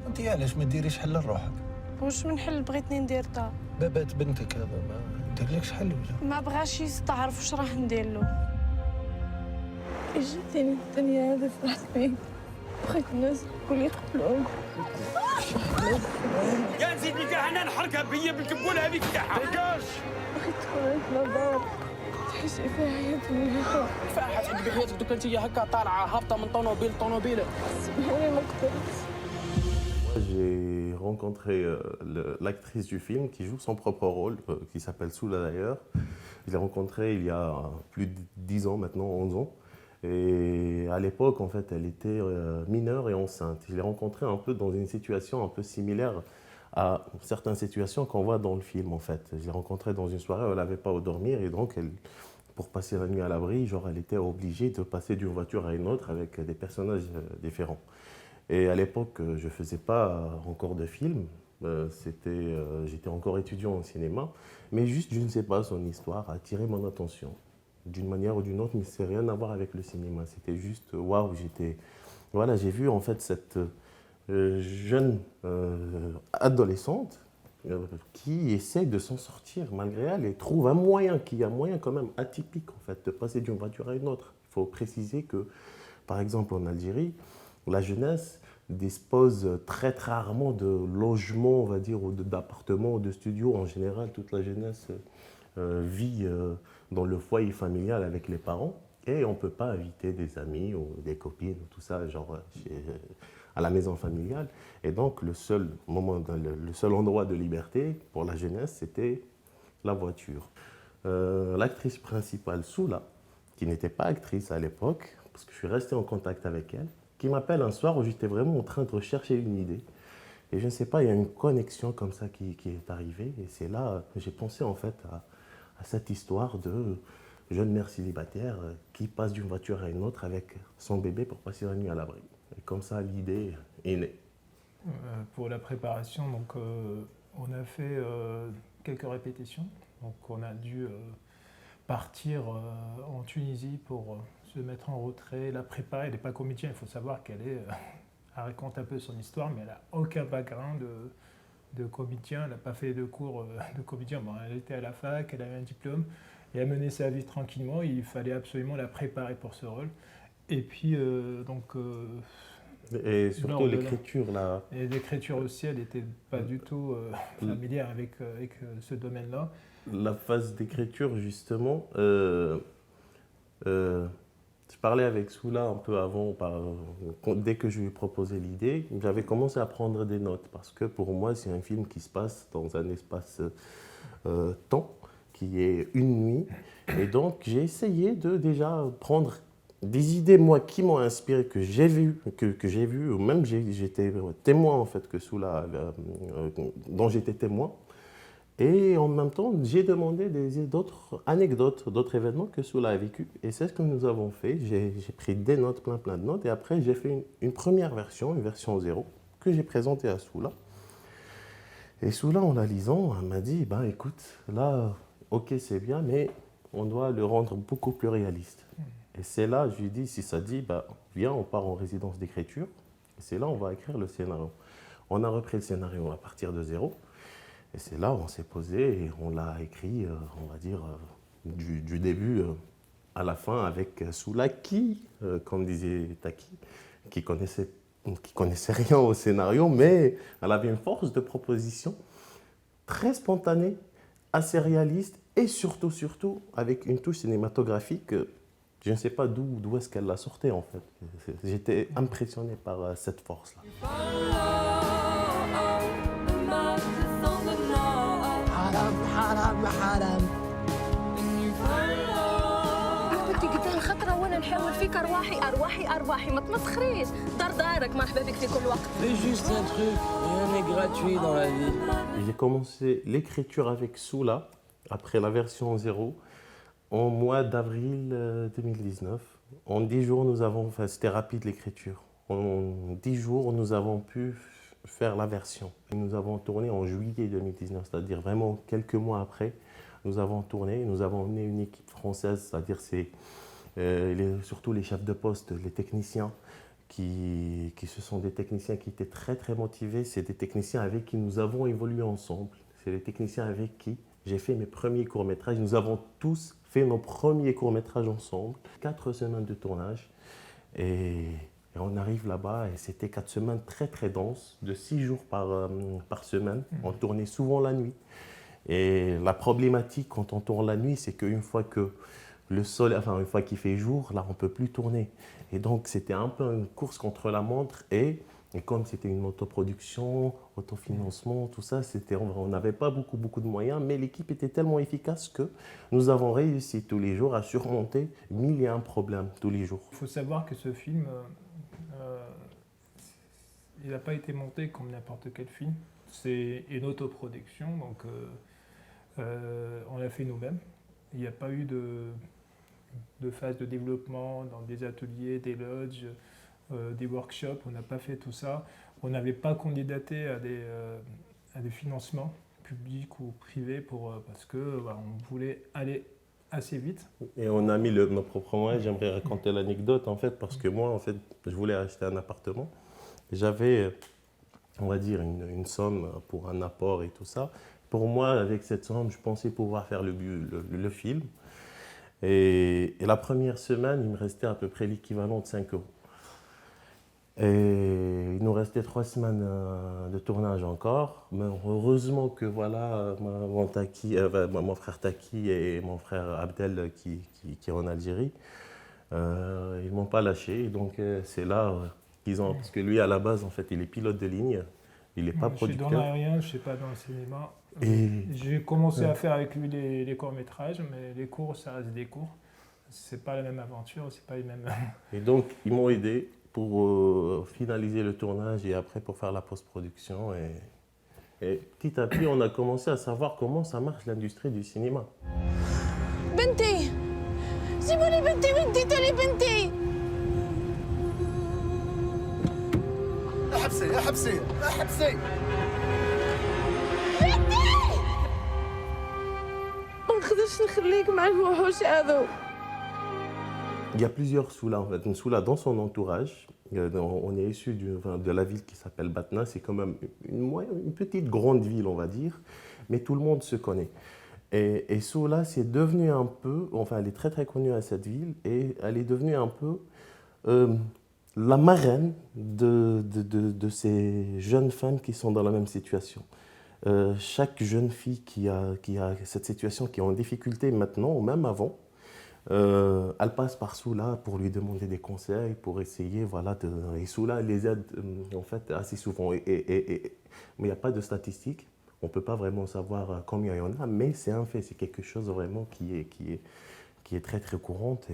انت علاش ما ديريش حل لروحك؟ واش من حل بغيتني ندير تا؟ بابات بنتك هذا ما يديرلكش حل ولا؟ ما بغاش يستعرف واش راه ندير له. جاتني الدنيا هذا فرحت بيه، بغيت الناس الكل يقبلوهم. يا نزيدني كاع انا نحرقها بيا بالكبوله هذيك تاعها. ديجاج. بغيت تكون عندنا دار تحسي فيها حياة مليحة. فاحت عندك حياتك دوك انت هكا طالعه هابطه من طوموبيل لطوموبيل. سمحيلي ما قدرت. J'ai rencontré l'actrice du film qui joue son propre rôle, qui s'appelle Soula d'ailleurs. Je l'ai rencontrée il y a plus de 10 ans maintenant, 11 ans. Et à l'époque, en fait, elle était mineure et enceinte. Je l'ai rencontrée un peu dans une situation un peu similaire à certaines situations qu'on voit dans le film, en fait. Je l'ai rencontrée dans une soirée où elle n'avait pas où dormir et donc pour passer la nuit à l'abri, genre, elle était obligée de passer d'une voiture à une autre avec des personnages différents. Et à l'époque, je ne faisais pas encore de film. J'étais encore étudiant en cinéma. Mais juste, je ne sais pas, son histoire a attiré mon attention. D'une manière ou d'une autre, mais ça n'a rien à voir avec le cinéma. C'était juste, waouh, voilà, j'ai vu en fait cette jeune adolescente qui essaie de s'en sortir malgré elle et trouve un moyen, qui est un moyen quand même atypique en fait, de passer d'une voiture à une autre. Il faut préciser que, par exemple, en Algérie, la jeunesse dispose très rarement de logements, on va dire, ou d'appartements ou de studios. En général, toute la jeunesse vit dans le foyer familial avec les parents et on ne peut pas inviter des amis ou des copines, tout ça, genre à la maison familiale. Et donc, le seul endroit de liberté pour la jeunesse, c'était la voiture. L'actrice principale, Soula, qui n'était pas actrice à l'époque, parce que je suis resté en contact avec elle, qui m'appelle un soir où j'étais vraiment en train de rechercher une idée. Et je ne sais pas, il y a une connexion comme ça qui est arrivée. Et c'est là que j'ai pensé en fait à cette histoire de jeune mère célibataire qui passe d'une voiture à une autre avec son bébé pour passer la nuit à l'abri. Et comme ça, l'idée est née. Pour la préparation, donc, on a fait quelques répétitions. Donc, on a dû partir en Tunisie pour se mettre en retrait. La prépa, elle n'est pas comédienne, il faut savoir qu'elle est... elle raconte un peu son histoire, mais elle n'a aucun background de comédien. Elle n'a pas fait de cours de comédien. Bon, elle était à la fac, elle avait un diplôme, et elle menait sa vie tranquillement. Il fallait absolument la préparer pour ce rôle. Et puis, et surtout l'écriture, là. Et l'écriture aussi, elle n'était pas du tout familière avec ce domaine-là. La phase d'écriture, justement, je parlais avec Soula un peu avant, dès que je lui ai proposé l'idée, j'avais commencé à prendre des notes parce que pour moi, c'est un film qui se passe dans un espace-temps qui est une nuit. Et donc, j'ai essayé de déjà prendre des idées, moi, qui m'ont inspiré, que j'ai vu, ou même j'étais témoin, en fait, que Soula, dont j'étais témoin. Et en même temps, j'ai demandé d'autres anecdotes, d'autres événements que Soula a vécu. Et c'est ce que nous avons fait. J'ai pris des notes, plein de notes. Et après, j'ai fait une première version, une version 0, que j'ai présentée à Soula. Et Soula, en la lisant, elle m'a dit, ben, écoute, là, ok, c'est bien, mais on doit le rendre beaucoup plus réaliste. Et c'est là, je lui ai dit, si ça dit, ben, viens, on part en résidence d'écriture. Et c'est là, on va écrire le scénario. On a repris le scénario à partir de 0. Et c'est là où on s'est posé et on l'a écrit, on va dire, du début à la fin avec Soula qui, comme disait Taki, qui connaissait rien au scénario, mais elle avait une force de proposition très spontanée, assez réaliste et surtout avec une touche cinématographique. Je ne sais pas d'où est-ce qu'elle la sortait en fait. J'étais impressionné par cette force-là. عرفتي قدام خطره وانا نحاول فيك ارواحي ما تمسخريش دارك مرحبا بك في كل وقت. Fais juste un truc, rien n'est gratuit dans la vie. J'ai commencé l'écriture avec Soula après la version 0 en mois d'avril 2019. En 10 jours, c'était rapide l'écriture. En 10 jours, nous avons pu faire la version. Et nous avons tourné en juillet 2019, c'est-à-dire vraiment quelques mois après. Nous avons tourné, nous avons emmené une équipe française, c'est-à-dire surtout les chefs de poste, les techniciens ce sont des techniciens qui étaient très très motivés. C'est des techniciens avec qui nous avons évolué ensemble. C'est les techniciens avec qui j'ai fait mes premiers courts-métrages. Nous avons tous fait nos premiers courts-métrages ensemble. 4 semaines de tournage. Et on arrive là-bas et c'était 4 semaines très très denses, de 6 jours par semaine. On tournait souvent la nuit. Et la problématique quand on tourne la nuit, c'est qu'une fois que le soleil, une fois qu'il fait jour, là on ne peut plus tourner. Et donc c'était un peu une course contre la montre et comme c'était une autoproduction, autofinancement, tout ça, on n'avait pas beaucoup de moyens, mais l'équipe était tellement efficace que nous avons réussi tous les jours à surmonter 1001 problèmes tous les jours. Il faut savoir que ce film, il n'a pas été monté comme n'importe quel film. C'est une autoproduction, donc on l'a fait nous-mêmes. Il n'y a pas eu de phase de développement dans des ateliers, des lodges, des workshops. On n'a pas fait tout ça. On n'avait pas candidaté à des financements publics ou privés parce que on voulait aller assez vite. Et on a mis nos propres moyens. J'aimerais raconter l'anecdote en fait parce que moi en fait je voulais acheter un appartement. J'avais, on va dire, une somme pour un apport et tout ça. Pour moi, avec cette somme, je pensais pouvoir faire le film. Et la première semaine, il me restait à peu près l'équivalent de 5 €. Et il nous restait 3 semaines de tournage encore. Mais heureusement que voilà, mon frère Taki et mon frère Abdel qui est en Algérie, ils ne m'ont pas lâché. Et donc c'est là qu'ils ont... Parce que lui, à la base, en fait, il est pilote de ligne. Il n'est pas producteur. Je suis dans l'aérien, je ne suis pas dans le cinéma. J'ai commencé à faire avec lui les courts-métrages, mais les cours, ça reste des cours. C'est pas la même aventure, c'est pas les mêmes... Et donc, ils m'ont aidé pour finaliser le tournage et après pour faire la post-production. Et petit à petit, on a commencé à savoir comment ça marche l'industrie du cinéma. بنتي سيبوني بنتي وانتي تاني بنتي احبسي احبسي احبسي ما نقدرش نخليك مع الوحوش هذو. Il y a plusieurs Soula en fait. Une Soula dans son entourage. On est issu de la ville qui s'appelle Batna. C'est quand même une petite grande ville, on va dire, mais tout le monde se connaît. Et Soula, c'est devenu un peu, enfin, elle est très très connue à cette ville et elle est devenue un peu la marraine de ces jeunes femmes qui sont dans la même situation. Chaque jeune fille qui a cette situation, qui est en difficulté maintenant ou même avant, elle passe par Soula pour lui demander des conseils, pour essayer, voilà, et Soula les aide en fait assez souvent. Mais il n'y a pas de statistiques, on ne peut pas vraiment savoir combien il y en a, mais c'est un fait, c'est quelque chose vraiment qui est très très courante.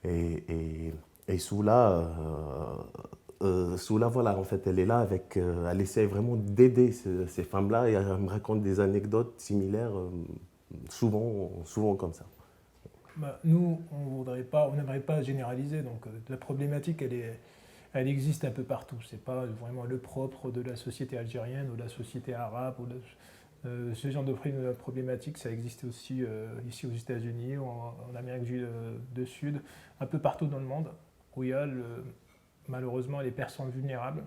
Et Soula, voilà, en fait, elle est là elle essaie vraiment d'aider ces femmes-là et elle me raconte des anecdotes similaires, souvent comme ça. Nous, on n'aimerait pas généraliser, donc la problématique, elle existe un peu partout. Ce n'est pas vraiment le propre de la société algérienne ou de la société arabe. Ce genre de problématique, ça existe aussi ici aux États-Unis, ou en Amérique du Sud, un peu partout dans le monde, où il y a malheureusement les personnes vulnérables,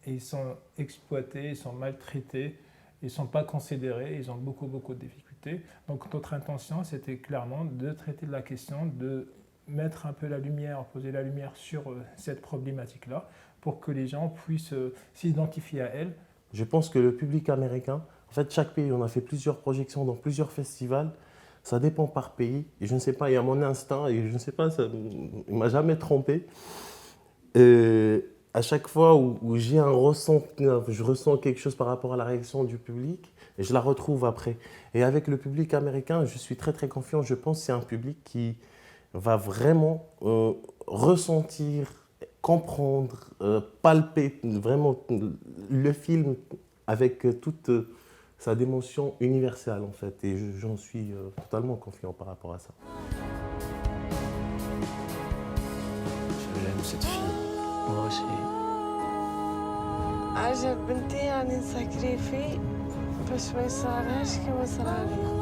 et ils sont exploités, ils sont maltraités, ils ne sont pas considérés, ils ont beaucoup de difficultés. Donc notre intention, c'était clairement de traiter de la question, de mettre un peu la lumière, poser la lumière sur cette problématique-là, pour que les gens puissent s'identifier à elle. Je pense que le public américain, en fait, chaque pays, on a fait plusieurs projections dans plusieurs festivals, ça dépend par pays, et je ne sais pas, il y a mon instinct, et je ne sais pas, il ne m'a jamais trompé. À chaque fois où j'ai je ressens quelque chose par rapport à la réaction du public, et je la retrouve après. Et avec le public américain, je suis très très confiant. Je pense que c'est un public qui va vraiment ressentir, comprendre, palper vraiment le film avec toute sa dimension universelle en fait. Et j'en suis totalement confiant par rapport à ça. Je l'aime cette fille. Moi aussi. عجب بنتي يعني نسكري فيه باش ما يصرالهاش كيما صرالي.